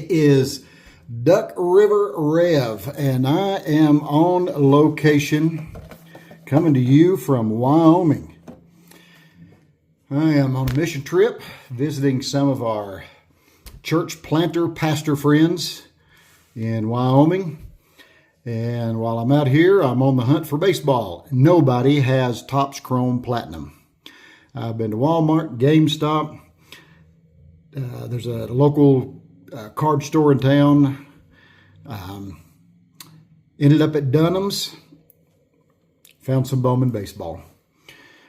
It is Duck River Rev, and I am on location coming to you from Wyoming. I am on a mission trip visiting some of our church planter pastor friends in Wyoming. And while I'm out here, I'm on the hunt for baseball. Nobody has Topps Chrome Platinum. I've been to Walmart, GameStop. There's a local card store in town. Ended up at Dunham's. Found some Bowman baseball.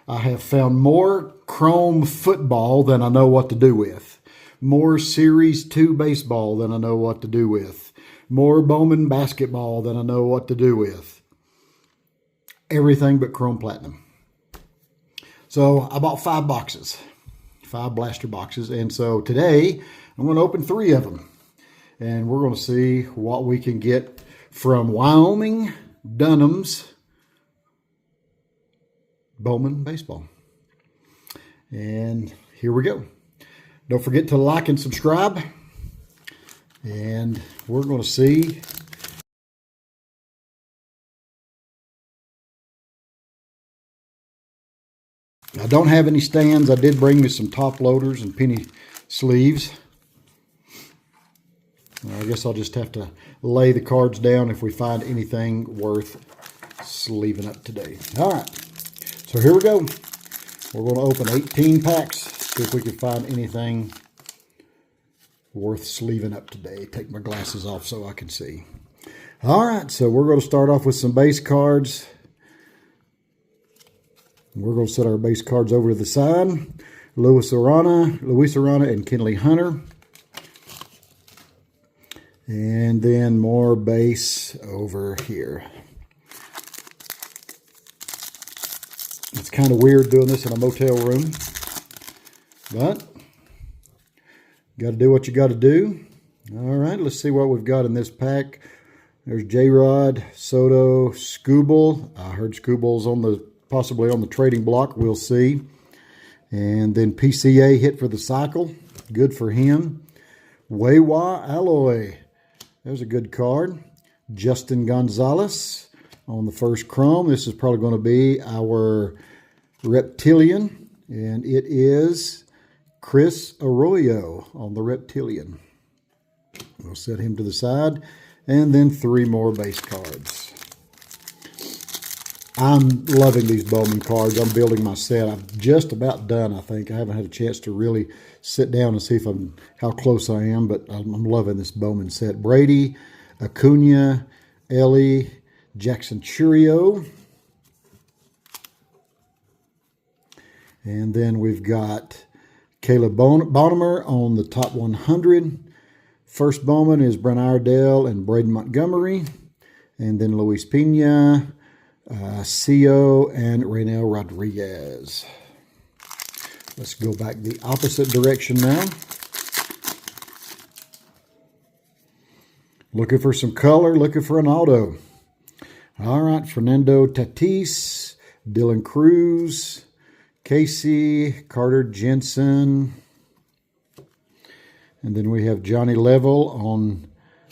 I have found more Chrome football than I know what to do with. More Series 2 baseball than I know what to do with. More Bowman basketball than I know what to do with. Everything but Chrome Platinum. So I bought 5 boxes. 5 blaster boxes. And so today I'm going to open 3 of them. And we're going to see what we can get from Wyoming Dunham's Bowman baseball. And here we go. Don't forget to like and subscribe. And we're going to see I don't have any stands. I did bring me some top loaders and penny sleeves. I guess I'll just have to lay the cards down if we find anything worth sleeving up today. All right, so here we go. We're going to open 18 packs, see if we can find anything worth sleeving up today. Take my glasses off so I can see. All right, so we're going to start off with some base cards. We're going to set our base cards over to the side. Luis Arana, and Kenley Hunter. And then more base over here. It's kind of weird doing this in a motel room, but got to do what you got to do. All right, let's see what we've got in this pack. There's J-Rod, Soto, Skubal. I heard Skubal's possibly on the trading block. We'll see. And then PCA hit for the cycle. Good for him. Weiwa Alloy. There's a good card. Justin Gonzalez on the first Chrome. This is probably going to be our Reptilian. And it is Chris Arroyo on the Reptilian. We'll set him to the side. And then 3 more base cards. I'm loving these Bowman cards. I'm building my set. I'm just about done, I think. I haven't had a chance to really sit down and see how close I am, but I'm loving this Bowman set. Brady, Acuna, Ellie, Jackson Churio. And then we've got Caleb Bonnemer on the top 100. First Bowman is Brent Iredale and Braden Montgomery. And then Luis Pena, CO, and Raynel Rodriguez. Let's go back the opposite direction now. Looking for some color, looking for an auto. All right, Fernando Tatis, Dylan Cruz, Casey, Carter Jensen. And then we have Johnny Level on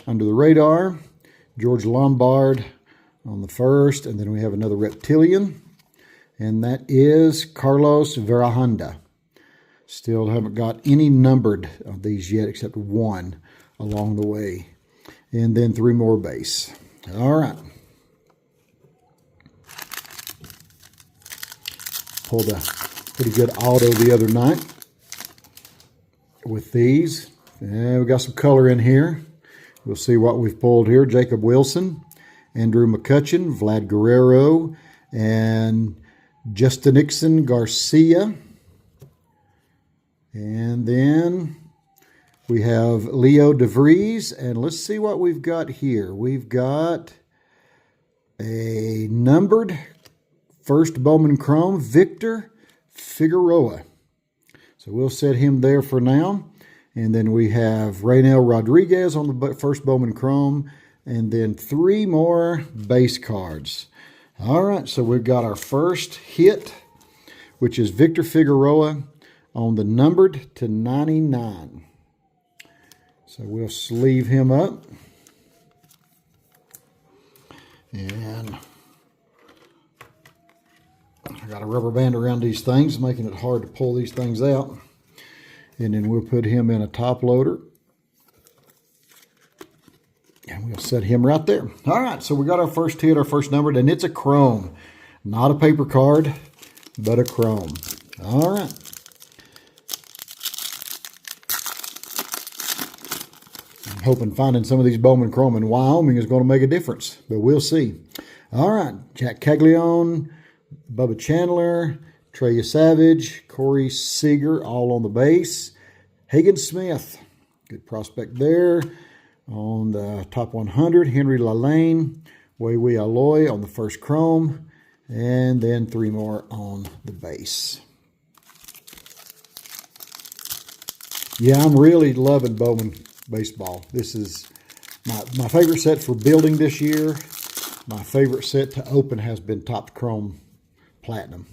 under the radar. George Lombard on the first. And then we have another Reptilian. And that is Carlos Verajanda. Still haven't got any numbered of these yet except 1 along the way. And then 3 more base. All right. Pulled a pretty good auto the other night with these. And we got some color in here. We'll see what we've pulled here. Jacob Wilson, Andrew McCutchen, Vlad Guerrero, and Justin Nixon Garcia. And then we have Leo DeVries. And let's see what we've got here. We've got a numbered first Bowman Chrome, Victor Figueroa. So we'll set him there for now. And then we have Raynel Rodriguez on the first Bowman Chrome. And then 3 more base cards. All right, so we've got our first hit, which is Victor Figueroa on the numbered to 99. So we'll sleeve him up. And I got a rubber band around these things, making it hard to pull these things out. And then we'll put him in a top loader. And we'll set him right there. All right, so we got our first hit, our first numbered, and it's a chrome. Not a paper card, but a chrome. All right. I'm hoping finding some of these Bowman chrome in Wyoming is going to make a difference, but we'll see. All right, Jack Caglione, Bubba Chandler, Treya Savage, Corey Seager, all on the base. Hagen Smith, good prospect there. On the top 100, Henry LaLane, Wei Wei Aloy on the first chrome, and then 3 more on the base. Yeah, I'm really loving Bowman baseball. This is my favorite set for building this year. My favorite set to open has been Top Chrome Platinum.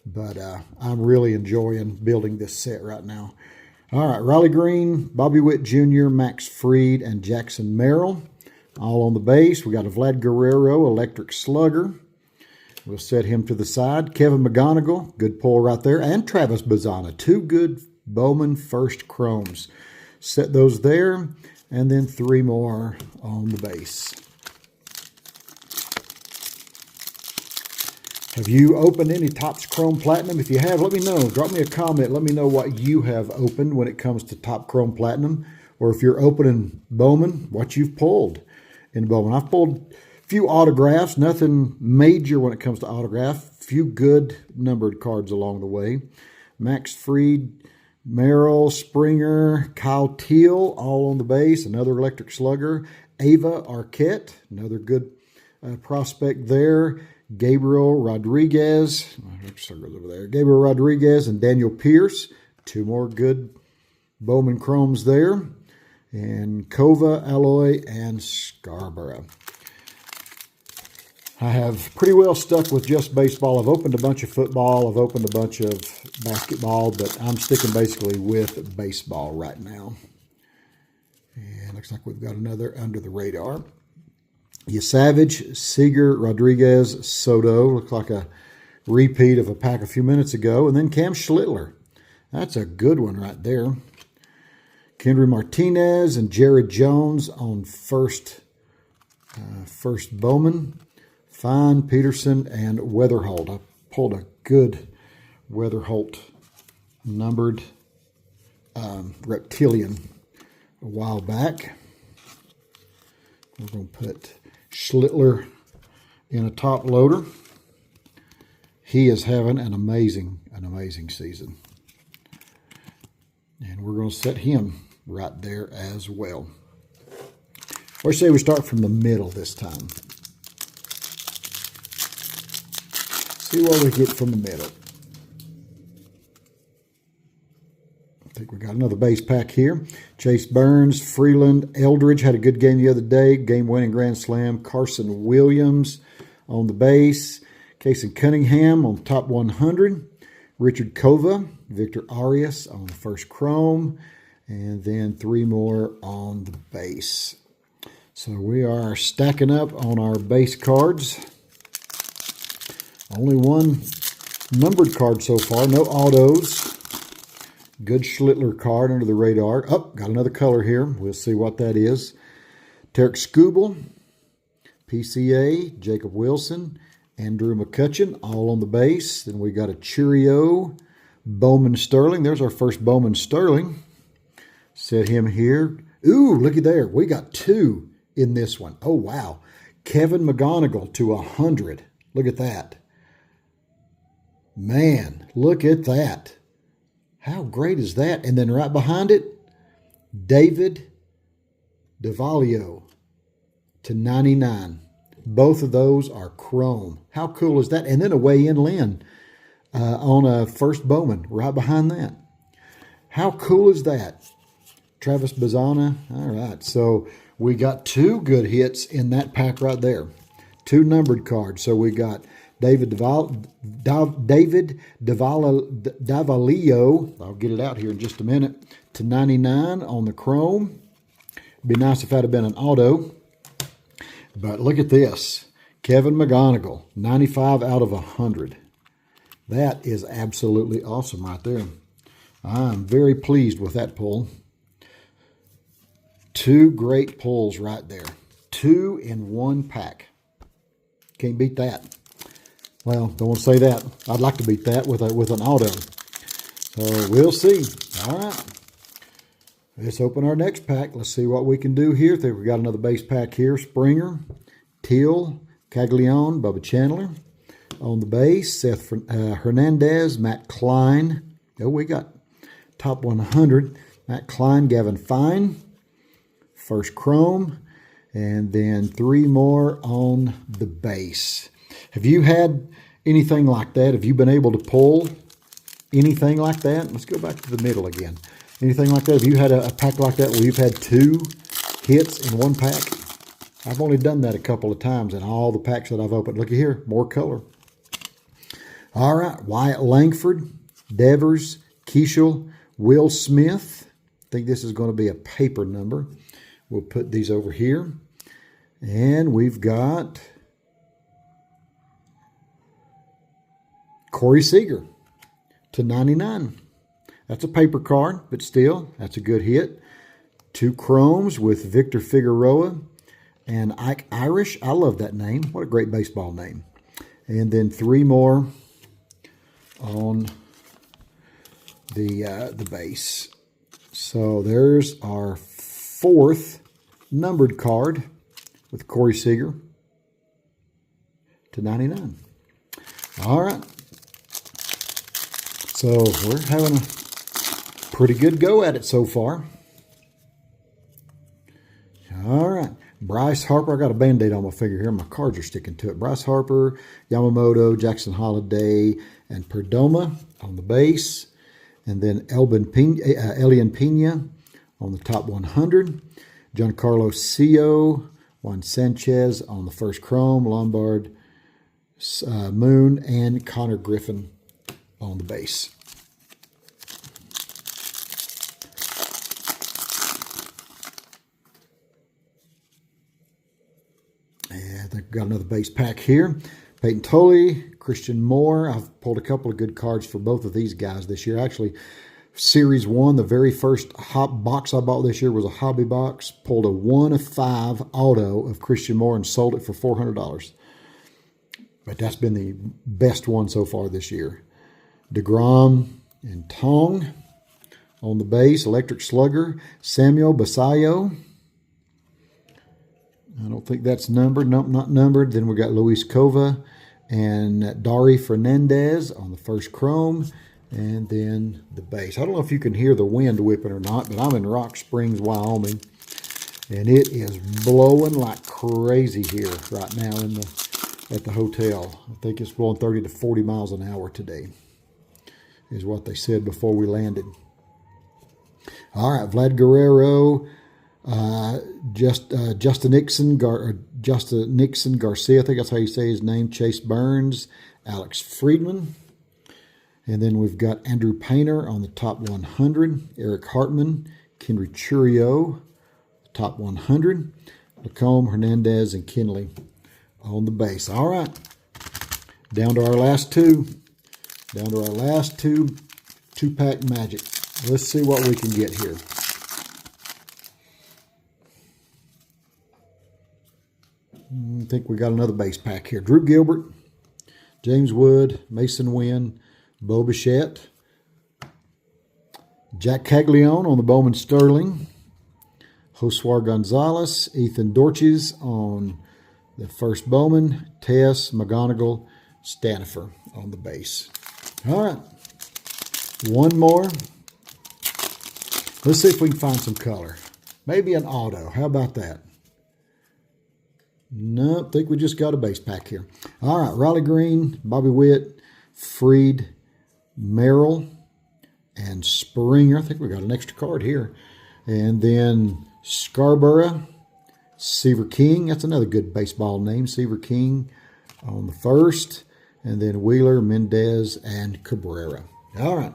But I'm really enjoying building this set right now. All right, Riley Green, Bobby Witt Jr., Max Fried, and Jackson Merrill. All on the base. We got a Vlad Guerrero, Electric Slugger. We'll set him to the side. Kevin McGonigal, good pull right there. And Travis Bazzana, 2 good Bowman first chromes. Set those there, and then 3 more on the base. Have you opened any Topps Chrome Platinum? If you have, let me know. Drop me a comment. Let me know what you have opened when it comes to Top Chrome Platinum. Or if you're opening Bowman, what you've pulled in Bowman. I've pulled a few autographs. Nothing major when it comes to autograph. A few good numbered cards along the way. Max Fried, Merrill, Springer, Kyle Teal, all on the base. Another Electric Slugger. Ava Arquette, another good prospect there. Gabriel Rodriguez, over there. Gabriel Rodriguez and Daniel Pierce, 2 more good Bowman chromes there. And Kova, Alloy, and Scarborough. I have pretty well stuck with just baseball. I've opened a bunch of football. I've opened a bunch of basketball, but I'm sticking basically with baseball right now. And looks like we've got another under the radar. Savage, Seager, Rodriguez, Soto. Looks like a repeat of a pack a few minutes ago. And then Cam Schlittler. That's a good one right there. Kendry Martinez and Jared Jones on first Bowman. Fine, Peterson, and Weatherholt. I pulled a good Weatherholt numbered reptilian a while back. We're going to put Schlittler in a top loader. He is having an amazing season. And we're going to set him right there as well. Or say we start from the middle this time. See what we get from the middle. I think we got another base pack here. Chase Burns, Freeland, Eldridge had a good game the other day. Game-winning grand slam. Carson Williams on the base. Casey Cunningham on top 100. Richard Kova, Victor Arias on the first chrome. And then 3 more on the base. So we are stacking up on our base cards. Only 1 numbered card so far. No autos. Good Schlittler card under the radar. Oh, got another color here. We'll see what that is. Tarek Skubal, PCA, Jacob Wilson, Andrew McCutcheon, all on the base. Then we got a Cheerio, Bowman Sterling. There's our first Bowman Sterling. Set him here. Ooh, looky there. We got 2 in this one. Oh, wow. Kevin McGonigal to 100. Look at that. Man, look at that. How great is that? And then right behind it, David DeValio to 99. Both of those are chrome. How cool is that? And then a weigh-in Lynn on a first Bowman right behind that. How cool is that? Travis Bazzana. All right, so we got 2 good hits in that pack right there. 2 numbered cards. So we got David Davalio, I'll get it out here in just a minute, to 99 on the chrome. Be nice if that had been an auto. But look at this. Kevin McGonigal, 95 out of 100. That is absolutely awesome right there. I'm very pleased with that pull. 2 great pulls right there. 2 in 1 pack. Can't beat that. Well, don't want to say that. I'd like to beat that with an auto. So we'll see. All right. Let's open our next pack. Let's see what we can do here. I think we got another base pack here. Springer, Teal, Caglione, Bubba Chandler. On the base, Seth Hernandez, Matt Klein. Oh, we got top 100. Matt Klein, Gavin Fine. First Chrome. And then 3 more on the base. Have you had anything like that? Have you been able to pull anything like that? Let's go back to the middle again. Anything like that? Have you had a pack like that where you've had 2 hits in 1 pack? I've only done that a couple of times in all the packs that I've opened. Look at here, more color. All right, Wyatt Langford, Devers, Keishel, Will Smith. I think this is going to be a paper number. We'll put these over here. And we've got Corey Seager to 99. That's a paper card, but still, that's a good hit. 2 chromes with Victor Figueroa and Ike Irish. I love that name. What a great baseball name. And then 3 more on the base. So there's our 4th numbered card with Corey Seager to 99. All right. So we're having a pretty good go at it so far. All right. Bryce Harper. I got a Band-Aid on my finger here. My cards are sticking to it. Bryce Harper, Yamamoto, Jackson Holiday, and Perdomo on the base. And then Elian Pena on the top 100. Giancarlo Cio, Juan Sanchez on the first chrome. Lombard, Moon, and Connor Griffin on the base. And I think we've got another base pack here. Peyton Tolley, Christian Moore. I've pulled a couple of good cards for both of these guys this year. Actually, Series 1, the very first box I bought this year was a hobby box. Pulled a 1 of 5 auto of Christian Moore and sold it for $400. But that's been the best one so far this year. DeGrom and Tong on the base. Electric Slugger, Samuel Basayo. I don't think that's numbered. Nope, not numbered. Then we got Luis Cova and Dari Fernandez on the first chrome. And then the base. I don't know if you can hear the wind whipping or not, but I'm in Rock Springs, Wyoming. And it is blowing like crazy here right now at the hotel. I think it's blowing 30 to 40 miles an hour today, is what they said before we landed. All right, Vlad Guerrero, Justin Nixon Garcia, I think that's how you say his name, Chase Burns, Alex Friedman. And then we've got Andrew Painter on the top 100, Eric Hartman, Kenry Churio, top 100, Lacombe, Hernandez, and Kinley on the base. All right, down to our last 2. Down to our last 2-pack magic. Let's see what we can get here. I think we got another base pack here. Drew Gilbert, James Wood, Mason Wynn, Bo Bichette, Jack Caglione on the Bowman Sterling, Josuar Gonzalez, Ethan Dorches on the first Bowman, Tess, McGonigal, Stanifer on the base. All right, 1 more. Let's see if we can find some color. Maybe an auto. How about that? Nope, I think we just got a base pack here. All right, Riley Green, Bobby Witt, Freed, Merrill, and Springer. I think we got an extra card here. And then Scarborough, Seaver King. That's another good baseball name, Seaver King on the first. And then Wheeler, Mendez, and Cabrera. All right.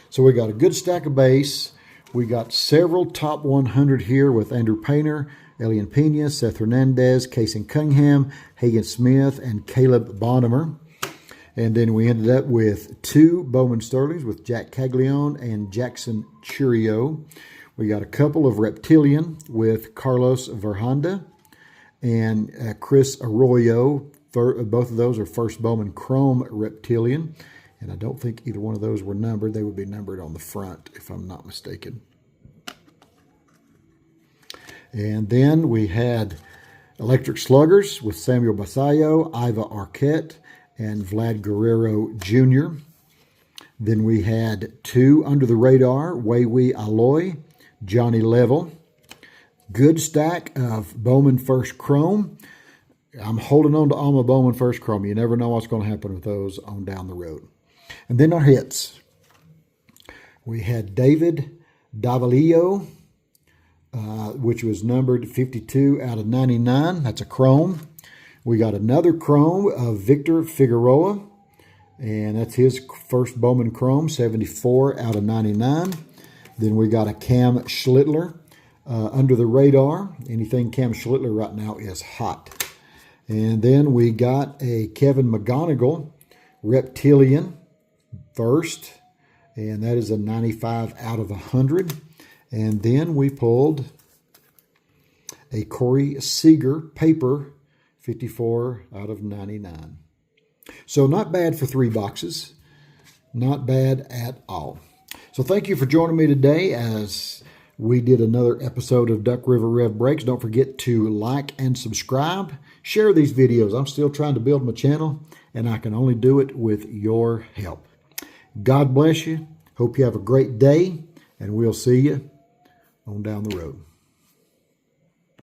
So we got a good stack of base. We got several top 100 here with Andrew Painter, Elian Pena, Seth Hernandez, Casey Cunningham, Hagen Smith, and Caleb Bonhomer. And then we ended up with 2 Bowman Sterlings with Jack Caglione and Jackson Churio. We got a couple of Reptilian with Carlos Verhanda and Chris Arroyo. Both of those are first Bowman Chrome Reptilian. And I don't think either one of those were numbered. They would be numbered on the front, if I'm not mistaken. And then we had Electric Sluggers with Samuel Basayo, Iva Arquette, and Vlad Guerrero Jr. Then we had 2 Under the Radar, Wei Wei Aloy, Johnny Level. Good stack of Bowman First Chrome. I'm holding on to all my Bowman First Chrome. You never know what's going to happen with those on down the road. And then our hits. We had David Davalillo, which was numbered 52 out of 99. That's a Chrome. We got another Chrome of Victor Figueroa, and that's his first Bowman Chrome, 74 out of 99. Then we got a Cam Schlittler, Under the Radar. Anything Cam Schlittler right now is hot. And then we got a Kevin McGonigal Reptilian first, and that is a 95 out of 100. And then we pulled a Corey Seager paper, 54 out of 99. So not bad for 3 boxes. Not bad at all. So thank you for joining me today as we did another episode of Duck River Rev Breaks. Don't forget to like and subscribe. Share these videos. I'm still trying to build my channel, and I can only do it with your help. God bless you. Hope you have a great day, and we'll see you on down the road.